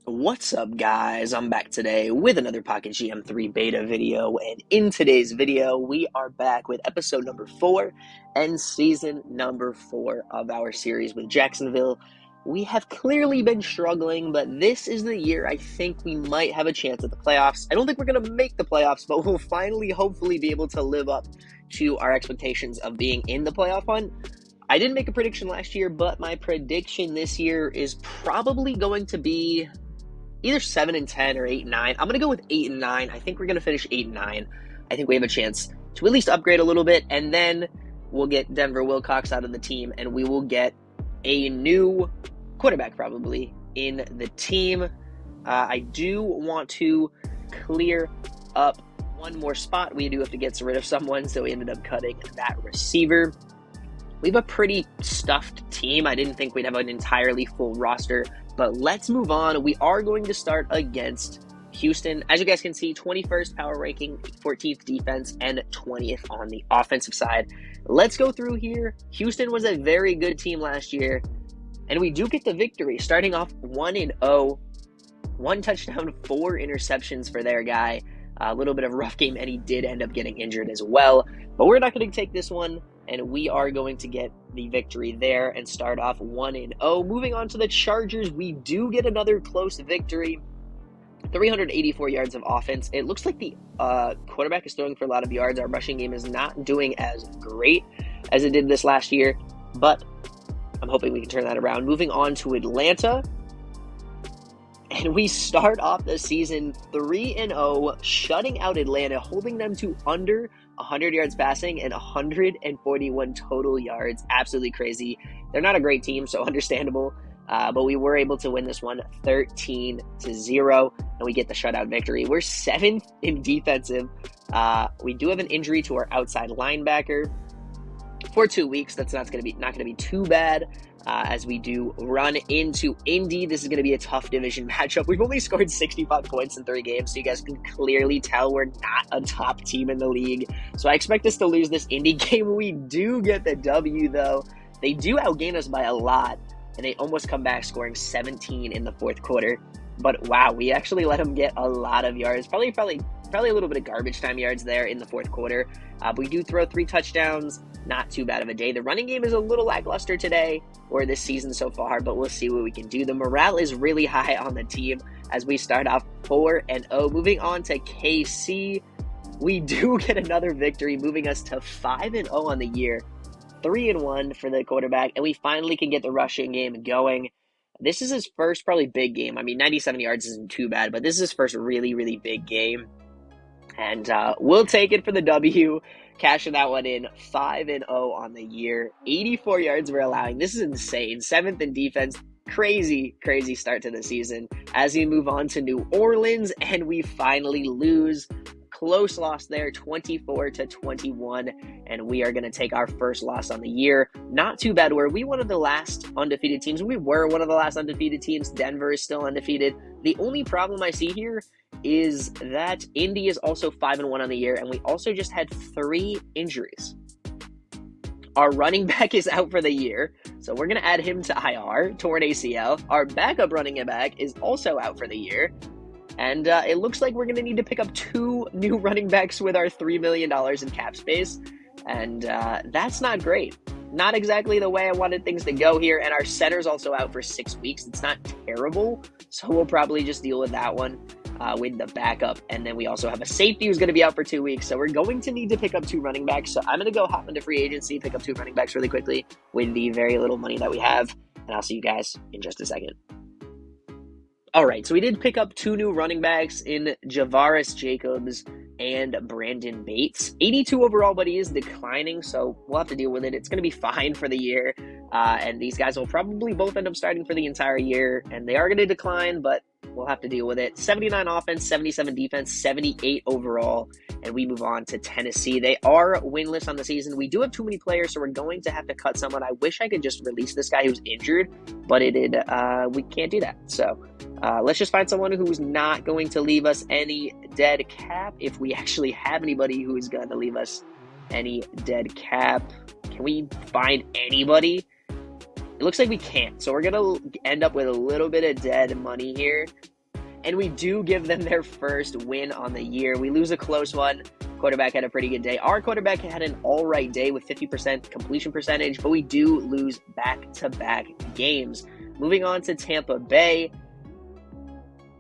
What's up, guys? I'm back today with another Pocket GM3 beta video, and in today's video, we are back with episode number 4 and season number 4 of our series with Jacksonville. We have clearly been struggling, but this is the year I think we might have a chance at the playoffs. I don't think we're going to make the playoffs, but we'll finally, hopefully, be able to live up to our expectations of being in the playoff hunt. I didn't make a prediction last year, but my prediction this year is probably going to be either 7-10 or 8-9. I'm going to go with 8-9. I think we're going to finish 8-9. I think we have a chance to at least upgrade a little bit, and then we'll get Denver Wilcox out of the team, and we will get a new quarterback probably in the team. I do want to clear up one more spot. We do have to get rid of someone, so we ended up cutting that receiver. We have a pretty stuffed team. I didn't think we'd have an entirely full roster, but let's move on. We are going to start against Houston. As you guys can see, 21st power ranking, 14th defense, and 20th on the offensive side. Let's go through here. Houston was a very good team last year, and we do get the victory, starting off 1-0. 1 touchdown, 4 interceptions for their guy. A little bit of a rough game, and he did end up getting injured as well. But we're not going to take this one, and we are going to get the victory there and start off 1-0. Moving on to the Chargers, we do get another close victory. 384 yards of offense. It looks like the quarterback is throwing for a lot of yards. Our rushing game is not doing as great as it did this last year, but I'm hoping we can turn that around. Moving on to Atlanta. And we start off the season 3-0, shutting out Atlanta, holding them to under 100 yards passing and 141 total yards. Absolutely crazy. They're not a great team, so understandable. But we were able to win this one 13-0, and we get the shutout victory. We're 7th in defensive. We do have an injury to our outside linebacker for 2 weeks. That's not going to be too bad. As we do run into Indy. This is going to be a tough division matchup. We've only scored 65 points in 3 games, so you guys can clearly tell we're not a top team in the league. So I expect us to lose this Indy game. We do get the W, though. They do outgain us by a lot, and they almost come back scoring 17 in the 4th quarter. But wow, we actually let them get a lot of yards. Probably a little bit of garbage time yards there in the 4th quarter. But we do throw 3 touchdowns. Not too bad of a day. The running game is a little lackluster today, or this season so far, but we'll see what we can do. The morale is really high on the team as we start off 4-0. Moving on to KC, we do get another victory, moving us to 5-0 on the year. 3-1 for the quarterback, and we finally can get the rushing game going. This is his first probably big game. I mean, 97 yards isn't too bad, but this is his first really, really big game. And we'll take it for the W, cashing that one in. 5-0 on the year. 84 yards we're allowing. This is insane. 7th in defense. Crazy, crazy start to the season. As we move on to New Orleans, and we finally lose. Close loss there, 24-21, and we are going to take our first loss on the year. Not too bad. Were we one of the last undefeated teams? We were one of the last undefeated teams. Denver is still undefeated. The only problem I see here is that Indy is also 5-1 on the year, and we also just had 3 injuries. Our running back is out for the year, so we're going to add him to IR, torn ACL. Our backup running back is also out for the year. And it looks like we're going to need to pick up 2 new running backs with our $3 million in cap space. And that's not great. Not exactly the way I wanted things to go here. And our center's also out for 6 weeks. It's not terrible. So we'll probably just deal with that one with the backup. And then we also have a safety who's going to be out for 2 weeks. So we're going to need to pick up 2 running backs. So I'm going to go hop into free agency, pick up 2 running backs really quickly with the very little money that we have. And I'll see you guys in just a second. All right, so we did pick up 2 new running backs in Javaris Jacobs and Brandon Bates. 82 overall, but he is declining, so we'll have to deal with it. It's going to be fine for the year, and these guys will probably both end up starting for the entire year, and they are going to decline, but we'll have to deal with it. 79 offense, 77 defense, 78 overall, and we move on to Tennessee. They are winless on the season. We do have too many players, so we're going to have to cut someone. I wish I could just release this guy who's injured, but we can't do that, so... let's just find someone who's not going to leave us any dead cap. If we actually have anybody who is going to leave us any dead cap. Can we find anybody? It looks like we can't. So we're going to end up with a little bit of dead money here. and we do give them their first win on the year. We lose a close one. Quarterback had a pretty good day. Our quarterback had an all right day with 50% completion percentage, but we do lose back-to-back games. Moving on to Tampa Bay,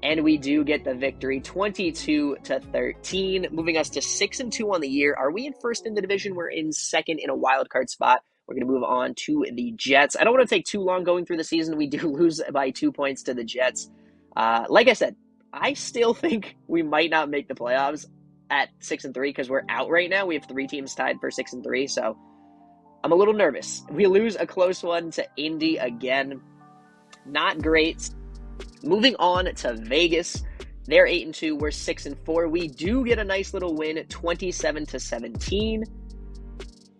and we do get the victory, 22-13, moving us to 6-2 on the year. Are we in first in the division? We're in second in a wild card spot. We're going to move on to the Jets. I don't want to take too long going through the season. We do lose by 2 points to the Jets. Like I said, I still think we might not make the playoffs at 6-3 because we're out right now. We have 3 teams tied for 6-3, so I'm a little nervous. We lose a close one to Indy again. Not great. Moving on to Vegas. They're 8-2. We're 6-4. We do get a nice little win, 27-17.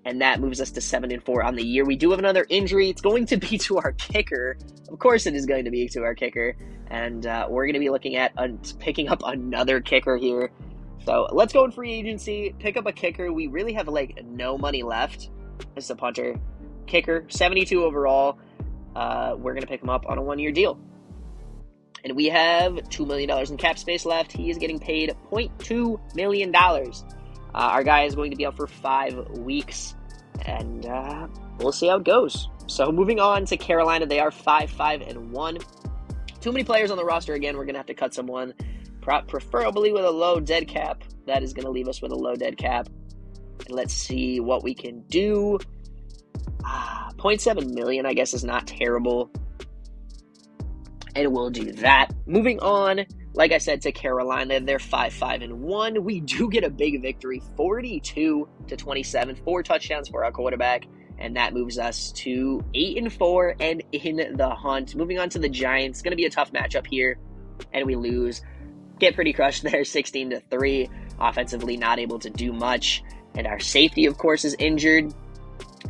And that moves us to 7-4 on the year. We do have another injury. It's going to be to our kicker. Of course it is going to be to our kicker. And we're going to be looking at picking up another kicker here. So let's go in free agency, pick up a kicker. We really have no money left. This is a punter. Kicker, 72 overall. We're going to pick him up on a 1-year deal. And we have $2 million in cap space left. He is getting paid $0.2 million. Our guy is going to be out for 5 weeks. And we'll see how it goes. So moving on to Carolina, they are 5-5-1. Too many players on the roster again. We're going to have to cut someone. Preferably with a low dead cap. That is going to leave us with a low dead cap. And let's see what we can do. 0.7 million, I guess, is not terrible. And we'll do that. Moving on, like I said, to Carolina, they're 5-5-1. We do get a big victory, 42-27, 4 touchdowns for our quarterback. And that moves us to 8-4 and in the hunt. Moving on to the Giants, going to be a tough matchup here. And we lose. Get pretty crushed there, 16-3. Offensively, not able to do much. And our safety, of course, is injured.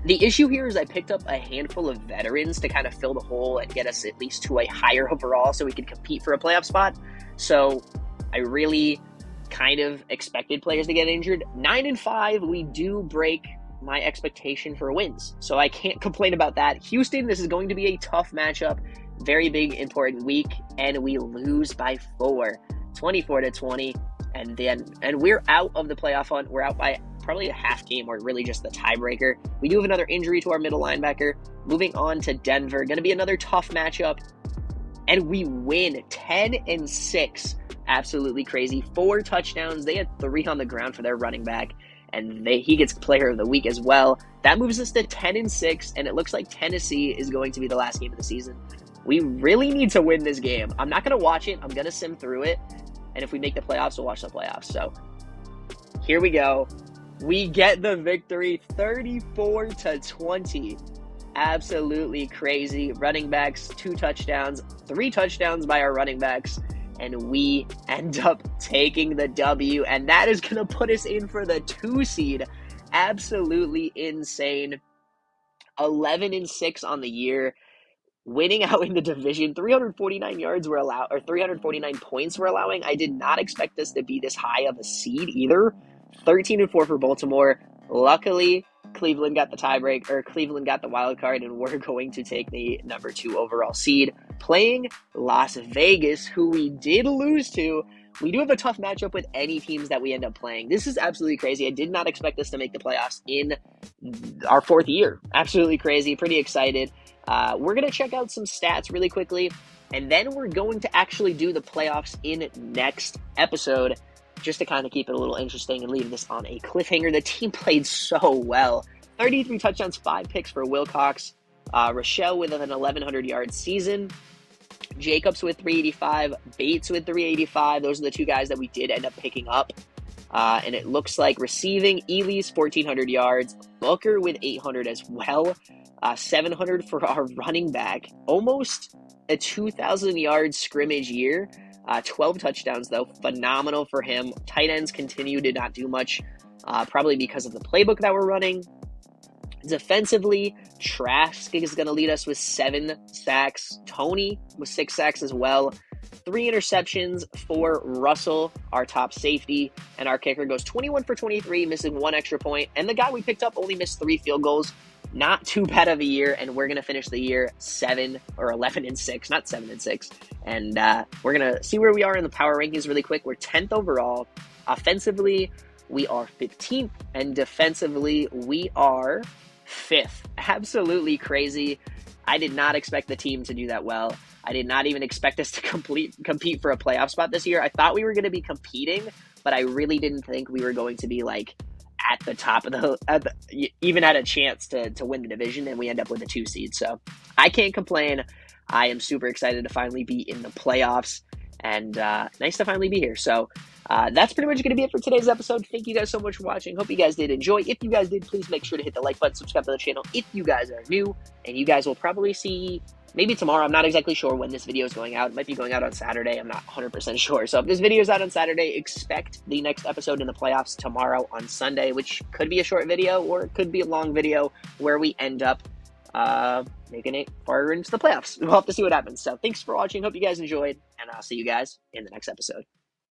The issue here is I picked up a handful of veterans to kind of fill the hole and get us at least to a higher overall so we could compete for a playoff spot. So I really kind of expected players to get injured. 9-5, we do break my expectation for wins. So I can't complain about that. Houston, this is going to be a tough matchup. Very big, important week. And we lose by 4. 24-20, and we're out of the playoff hunt. We're out by probably a half game or really just the tiebreaker. We do have another injury to our middle linebacker. Moving on to Denver, going to be another tough matchup, and we win 10-6. Absolutely crazy. 4 touchdowns. They had 3 on the ground for their running back, and he gets player of the week as well. That moves us to 10-6, and it looks like Tennessee is going to be the last game of the season. We really need to win this game. I'm not going to watch it. I'm going to sim through it. And if we make the playoffs, we'll watch the playoffs. So here we go. We get the victory, 34-20. Absolutely crazy. Running backs, 2 touchdowns, 3 touchdowns by our running backs. And we end up taking the W. And that is going to put us in for the 2 seed. Absolutely insane. 11-6 on the year. Winning out in the division, 349 yards were allowed, or 349 points were allowing. I did not expect this to be this high of a seed either. 13-4 for Baltimore. Luckily, Cleveland got the tiebreak, or Cleveland got the wild card, and we're going to take the number 2 overall seed. Playing Las Vegas, who we did lose to. We do have a tough matchup with any teams that we end up playing. This is absolutely crazy. I did not expect us to make the playoffs in our 4th year. Absolutely crazy. Pretty excited. We're going to check out some stats really quickly, and then we're going to actually do the playoffs in next episode, just to kind of keep it a little interesting and leave this on a cliffhanger. The team played so well. 33 touchdowns, 5 picks for Wilcox. Rochelle with an 1,100-yard season. Jacobs with 385. Bates with 385. Those are the 2 guys that we did end up picking up. And it looks like receiving, Ely's 1,400 yards. Booker with 800 as well. 700 for our running back. Almost a 2,000-yard scrimmage year. 12 touchdowns, though. Phenomenal for him. Tight ends continue to not do much, probably because of the playbook that we're running. Defensively, Trask is going to lead us with 7 sacks. Tony with 6 sacks as well. 3 interceptions for Russell, our top safety. And our kicker goes 21 for 23, missing 1 extra point. And the guy we picked up only missed 3 field goals. not too bad of a year, and we're gonna finish the year 11-6, not 7-6, and we're gonna see where we are in the power rankings really quick. We're 10th overall. Offensively, we are 15th, and defensively, we are 5th. Absolutely crazy. I did not expect the team to do that well. I did not even expect us to compete for a playoff spot this year. I thought we were going to be competing, but I really didn't think we were going to be like at the top of even had a chance to win the division, and we end up with a 2 seed. So I can't complain. I am super excited to finally be in the playoffs, and nice to finally be here. So that's pretty much going to be it for today's episode. Thank you guys so much for watching. Hope you guys did enjoy. If you guys did, please make sure to hit the like button, subscribe to the channel if you guys are new, and you guys will probably see maybe tomorrow. I'm not exactly sure when this video is going out. It might be going out on Saturday. I'm not 100% sure. So if this video is out on Saturday, expect the next episode in the playoffs tomorrow on Sunday, which could be a short video or it could be a long video where we end up making it farther into the playoffs. We'll have to see what happens. So thanks for watching. Hope you guys enjoyed, and I'll see you guys in the next episode.